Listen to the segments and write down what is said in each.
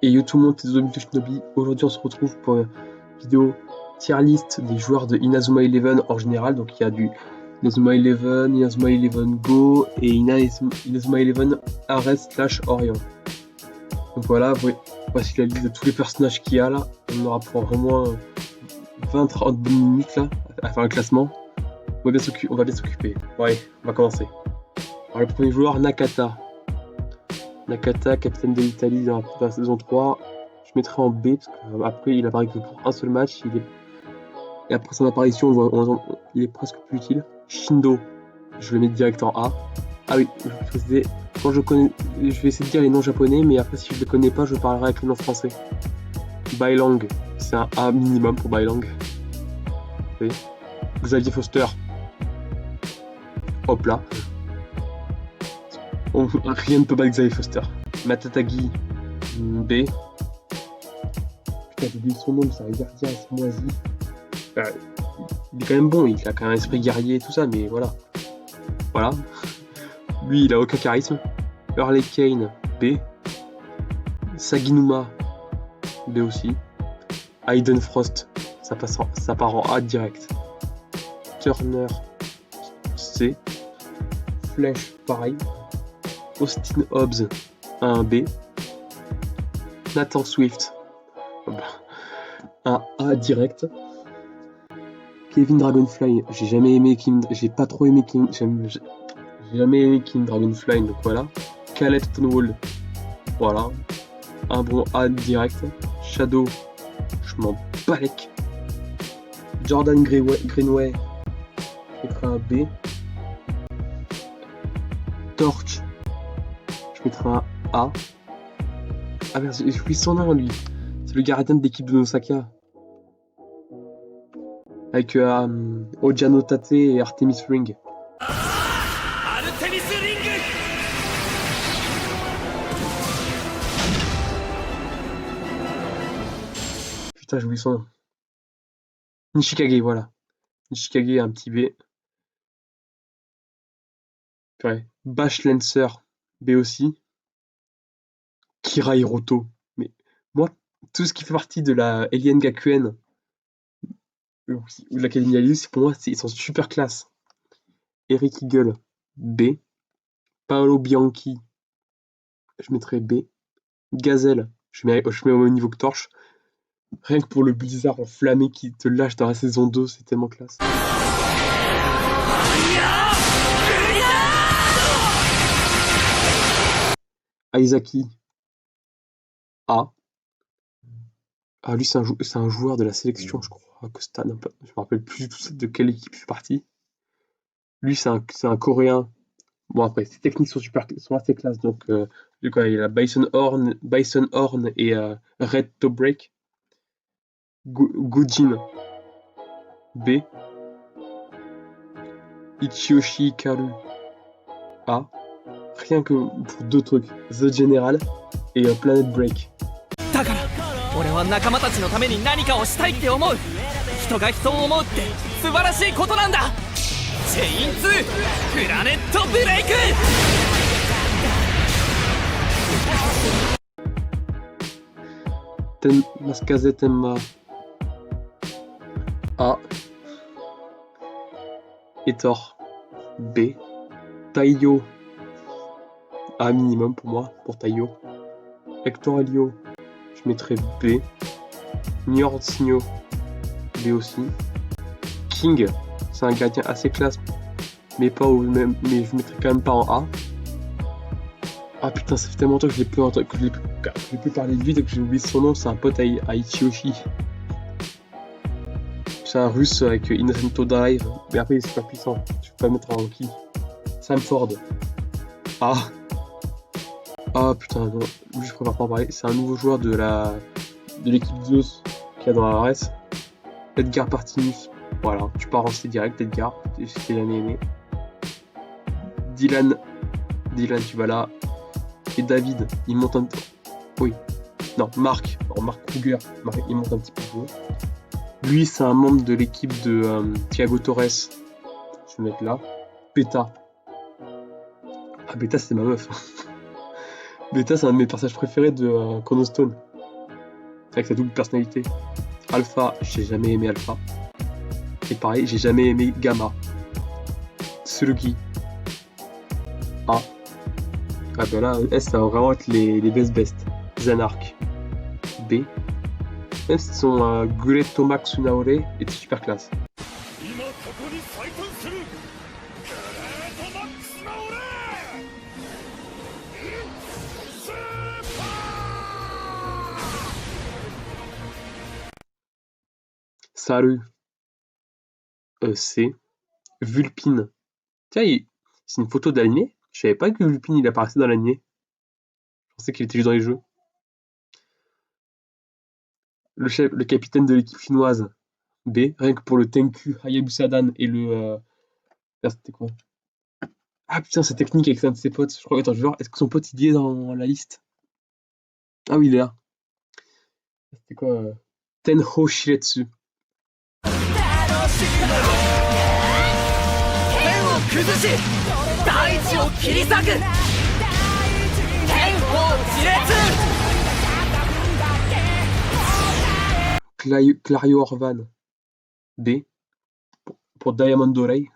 Et yo tout le monde, c'est Zombie de Shinobi. Aujourd'hui on se retrouve pour une vidéo tier list des joueurs de Inazuma Eleven en général. Donc il y a du Inazuma Eleven, Inazuma Eleven Go et Inazuma Eleven Ares/Orion. Donc voilà, voici la liste de tous les personnages qu'il y a là. On aura pour vraiment 20-30 minutes là à faire un classement. On va bien s'occuper. Bon, allez, on va commencer. Alors le premier joueur, Nakata, capitaine de l'Italie dans la saison 3. Je mettrai en B parce qu'après il apparaît que pour un seul match. Et après son apparition, il est presque plus utile. Shindo, je le mets direct en A. Ah oui, je vais préciser, je vais essayer de dire les noms japonais, mais après si je ne les connais pas, je parlerai avec les noms français. Bailang, c'est un A minimum pour Bailang. Oui. Xavier Foster. Hop là. Rien ne peut battre Xavier Foster. Matatagi, B. Putain, j'ai oublié son nom, mais c'est un gardien assez moisi. Il est quand même bon, il a quand même un esprit guerrier et tout ça, mais voilà. Voilà. Lui, il a aucun charisme. Hurley Kane, B. Saginuma, B aussi. Hayden Frost, ça part en A direct. Turner, C. Flash, pareil. Austin Hobbs, un B. Nathan Swift, un A direct. Kevin Dragonfly, j'ai pas trop aimé j'ai jamais aimé King Dragonfly, donc voilà. Caleb Stonewall, voilà, un bon A direct. Shadow, je m'en balèque. Jordan Greenway, je mettrai un B. Torch, je mettrai un A. Ah merde, j'ai oublié son nom lui. C'est le gardien de l'équipe de Nosaka. Avec Ojano Tate et Artemis Ring. Putain, j'ai oublié son nom. Nishikage, voilà. Nishikage, un petit B. Ouais. Bash Lancer, B aussi. Kira Hiroto. Mais moi, tout ce qui fait partie de la Alien Gakuen ou de l'Académie Alius, pour moi, ils sont super classe. Eric Eagle, B. Paolo Bianchi, je mettrai B. Gazelle, je mets au même niveau que Torch. Rien que pour le blizzard enflammé qui te lâche dans la saison 2, c'est tellement classe. Aizaki, A. Ah, lui, c'est un joueur de la sélection, je crois. Je me rappelle plus du tout de quelle équipe il fait partie. Lui, c'est un Coréen. Bon, après, ses techniques sont assez classes. Donc, il y a Bison Horn et Red Toe Break. Gujin, B. Ichiyoshi Hikaru, A. Rien que pour deux trucs, The General et Planet Break. Masakaze Tenma, A. Etor, B. Taiyo, A minimum pour moi, pour Taiyo. Hector Elio, je mettrai B. Nyorsinyo, B aussi. King, c'est un gardien assez classe, mais je mettrai quand même pas en A. Ah putain, ça fait tellement longtemps que je l'ai plus parler de lui, donc j'ai oublié son nom, c'est un pote à Ichiyoshi. C'est un russe avec Innocento Drive, mais après il est super puissant, je vais pas mettre en qui. Sam Ford. Ah putain, non, lui je préfère pas en parler, c'est un nouveau joueur de l'équipe Zeus qu'il y a dans la RS. Edgar Partinus, voilà, tu pars en C direct, Edgar, j'ai jamais aimé. Dylan, tu vas là. Et David, il monte un... Oui. Non, Marc Kruger, il monte un petit peu. Lui, c'est un membre de l'équipe de Thiago Torres. Je vais mettre là. Beta. Ah, Beta, c'est ma meuf. Beta, c'est un de mes personnages préférés de Chronostone. Avec sa double personnalité. Alpha, j'ai jamais aimé Alpha. Et pareil, j'ai jamais aimé Gamma. Tsurugi. A. Ah ben là, S, ça va vraiment être les best. Zanark. B. Même si son Guretomax Tsunaore est super classe. Salut. C. Vulpine. Tiens, c'est une photo d'animé. Je savais pas que Vulpine il apparaissait dans l'animé. Je pensais qu'il était juste dans les jeux. Le capitaine de l'équipe chinoise. B. Rien que pour le Tenku Hayabusa-dan et le. C'était quoi? Ah putain, sa technique avec un de ses potes. Je crois. Attends, je vais voir. Est-ce que son pote il est dans la liste? Ah oui, il est là. C'était quoi? Tenho Shiretsu. Clario Orvan. B. Pour Diamond Dorei.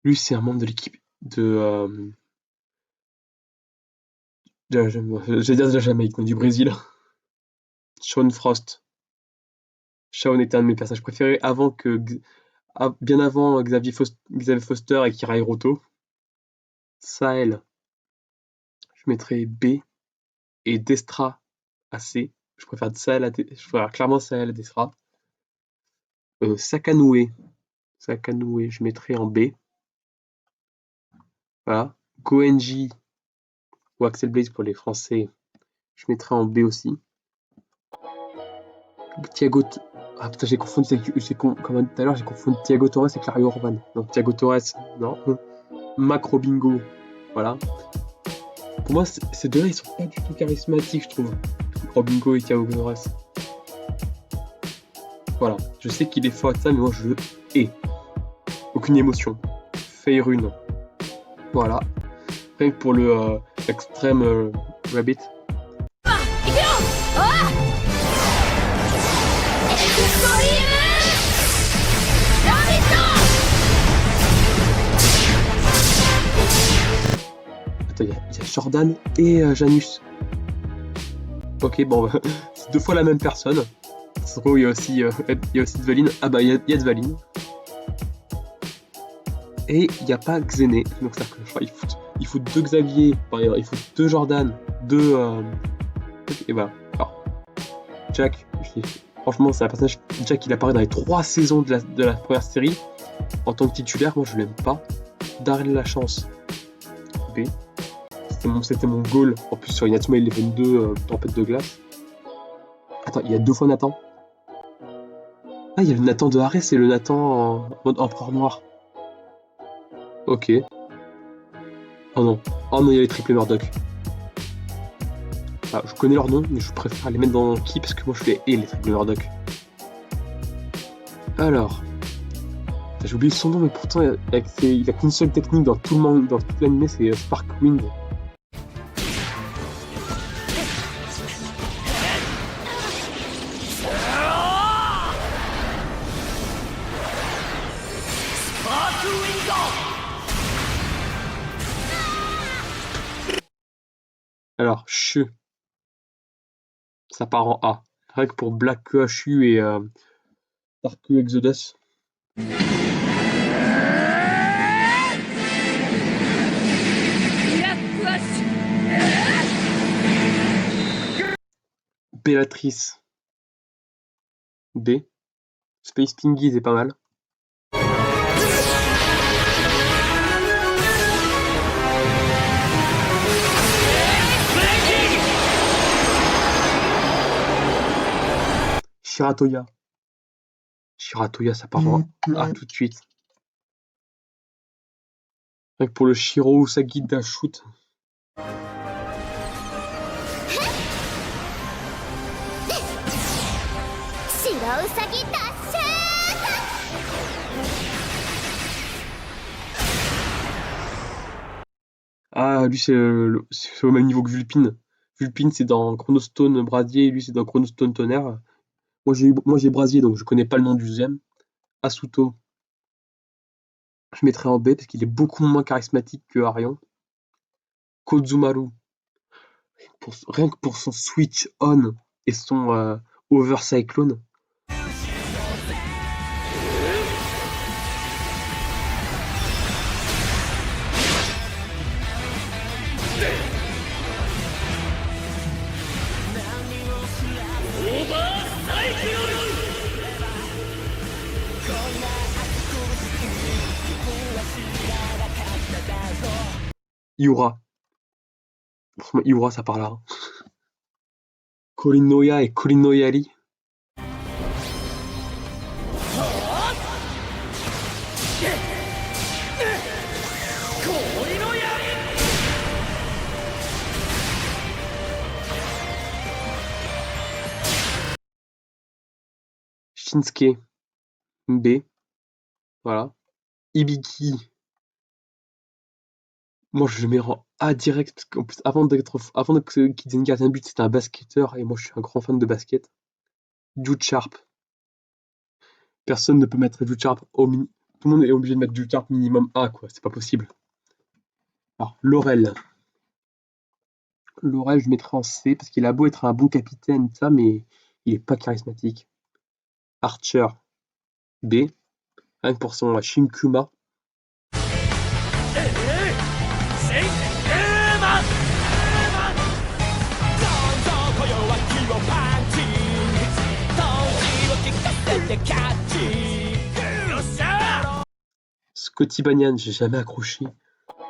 Lui, c'est un membre de l'équipe de. J'allais dire de la Jamaïque, non, du Brésil. Shaun Frost. Shaun était un de mes personnages préférés bien avant Xavier Foster et Kira Hiroto. Sahel, je mettrais B et Destra à C. Je préfère clairement Sahel à Destra. Sakanoue, je mettrais en B. Voilà. Goenji ou Axel Blaze pour les Français, je mettrais en B aussi. Thiago. Ah putain, j'ai confondu. Comme tout à l'heure, j'ai confondu Thiago Torres et Clario Orban. Non, Thiago Torres, non. Macro Bingo, voilà. Pour moi, ces deux-là, ils sont pas du tout charismatiques, je trouve. Robingo et Thiago Torres. Voilà, je sais qu'il est fort à ça, mais moi je le hais. Aucune émotion. Feirune. Voilà. Rien que pour le extrême Rabbit. Attends, il y a Jordan et Janus. Ok, bon, c'est deux fois la même personne. Il y a aussi Dvaline. Ah bah, il y a Dvaline. Et il n'y a pas Xené. Donc ça, il faut deux Xavier, il faut deux Jordan, deux. Et voilà. Alors, Jack, franchement, c'est un personnage. Jack, il apparaît dans les 3 saisons de la première série. En tant que titulaire, moi je l'aime pas. Darrell la chance. B. C'était mon goal. En plus, sur Inazuma Eleven 2, Tempête de glace. Attends, il y a 2 fois Nathan. Ah, il y a le Nathan de Harris et le Nathan en mode empereur noir. Ok. Oh non, il y a les triplés Murdoch. Ah, je connais leur nom, mais je préfère les mettre dans qui parce que moi je les hais, les triplés Murdoch. Alors. J'ai oublié son nom, mais pourtant il a qu'une seule technique dans tout l'anime, c'est Spark Wind. Alors, ça part en A. Rien que pour Black QHU et Dark Q Exodus. Bellatrice. B. Space Pingy, c'est pas mal. Shiratoya. Shiratoya, ça part en A tout de suite. Rien que pour le Shiro Usagi Dashoot. Ah, lui, c'est au même niveau que Vulpine. Vulpine, c'est dans Chronostone Brasier, et lui, c'est dans Chronostone Tonnerre. Moi, j'ai Brasier, donc je connais pas le nom du deuxième. Asuto, je mettrais en B parce qu'il est beaucoup moins charismatique que Arion. Kozumaru, rien que pour son switch on et son over cyclone. Iura. Franchement, Iura, ça part là. Hein. Korinoya et Korinoyari. Shinsuke, B. Voilà. Ibiki. Moi, je le mets en A direct, parce qu'en plus, avant qu'il ait une gardien de but, c'était un basketteur, et moi, je suis un grand fan de basket. Jude Sharp. Personne ne peut mettre Jude Sharp Tout le monde est obligé de mettre Jude Sharp minimum A, quoi. C'est pas possible. Alors, Laurel. Laurel, je mettrais en C, parce qu'il a beau être un bon capitaine, ça, mais il est pas charismatique. Archer, B. Rien que pour son Shinkuma. Scotty Banyan, j'ai jamais accroché.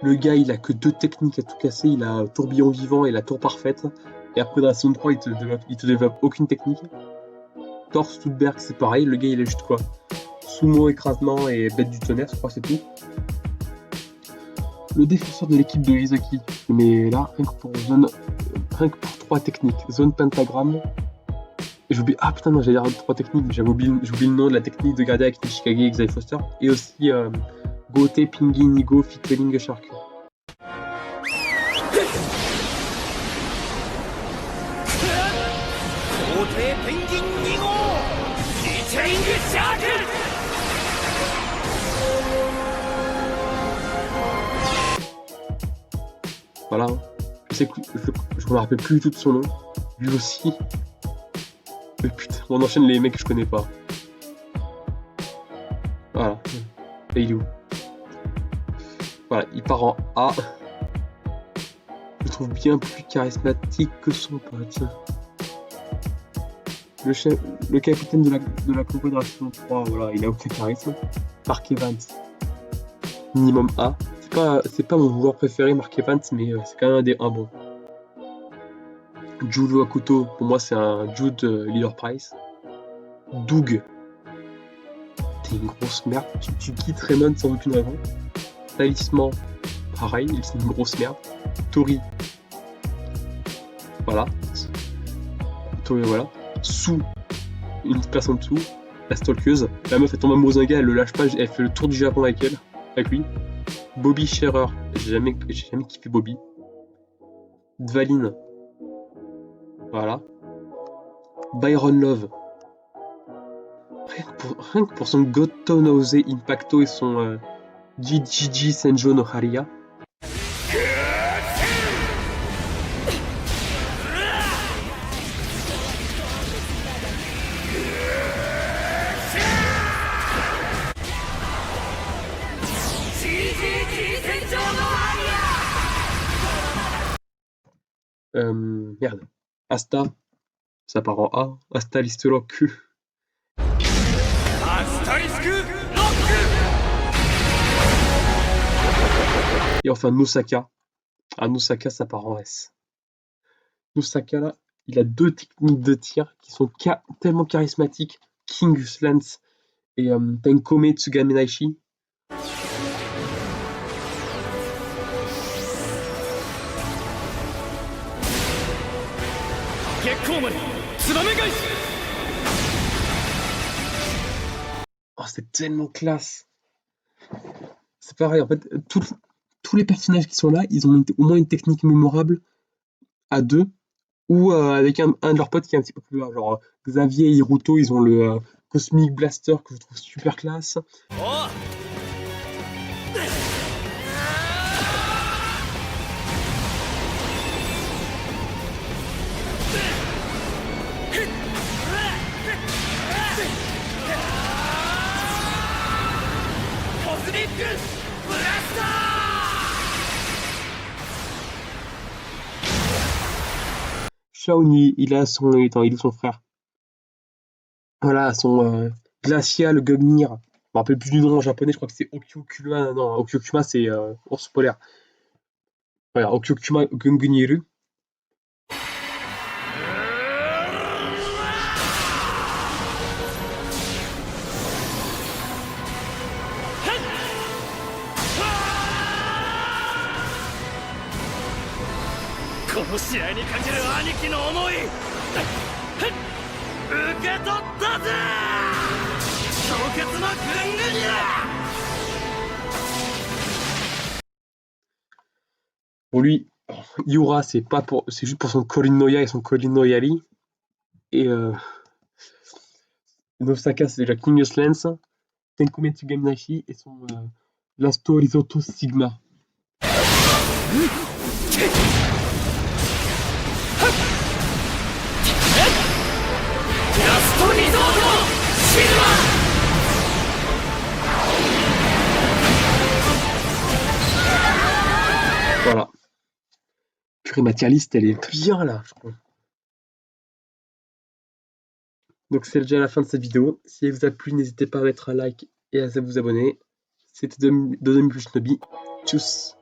Le gars, il a que 2 techniques à tout casser. Il a tourbillon vivant et la tour parfaite. Et après, dans la saison 3, il te développe aucune technique. Thor Studberg, c'est pareil. Le gars, il a juste quoi? Sumo, écrasement et bête du tonnerre, je crois, c'est tout. Le défenseur de l'équipe de Izaki. Mais là, rien que pour 3 techniques. Zone pentagramme. J'oublie. Ah putain, non, j'allais dire 3 techniques, mais j'oublie le nom de la technique de gardien avec Nishikage et Xavier Foster. Et aussi Gote, Pingy, Nigo, Fitling, Shark. Voilà. Je me rappelle plus du tout de son nom. Lui aussi. Mais putain, on enchaîne les mecs que je connais pas. Voilà. Et il est où? Voilà, il part en A. Je le trouve bien plus charismatique que son pote. Le capitaine de la Confédération 3, voilà, il a aucun charisme. Mark Evans. Minimum A. C'est pas mon joueur préféré, Mark Evans, mais c'est quand même un bon. Judo Akuto, pour moi, c'est un Jude Leader Price. Doug. T'es une grosse merde. Tu quittes Raymond sans aucune raison. Talisman, pareil, c'est une grosse merde. Tori. Voilà. Tori, voilà. Sou. Une personne dessous. La stalkeuse. La meuf, elle tombe amoureuse d'un gars, elle le lâche pas, elle fait le tour du Japon avec lui. Bobby Scherer. J'ai jamais kiffé Bobby. Dvalin. Voilà. Byron Love. Rien que pour son Goto Nose Impacto et son GGG Senjo no Haria. Merde. Asta. Ça part en A. Asterisk Rock. Et enfin Nosaka. Nosaka, ça part en S. Nosaka, là, il a 2 techniques de tir qui sont tellement charismatiques. King's Lance et Tenkome Tsugaminaishi. Oh, c'est tellement classe. C'est pareil, en fait, tous les personnages qui sont là, ils ont au moins une technique mémorable à deux, ou avec un de leurs potes qui est un petit peu plus loin. Genre Xavier et Hiruto, ils ont le Cosmic Blaster que je trouve super classe. Shaun, il a son. Attends, il est son frère. Voilà, son glacial Gungnir. Je me rappelle plus du nom en japonais, je crois que c'est Okkyokuma. Non, Okkyokuma, c'est ours polaire. Voilà, Okkyokuma Gungniru. Pour lui, Yura, c'est juste pour son Korin Noya et son Korin Noyari. Et Nosaka, c'est déjà King's Lens. Tenkumetsu Gamnashi et son Lasto Risotto Sigma. Voilà. Purée, ma tier list, elle est bien là, je crois. Donc c'est déjà la fin de cette vidéo. Si elle vous a plu, n'hésitez pas à mettre un like et à vous abonner. C'était Dodonmi plus Shinobi. Tchuss.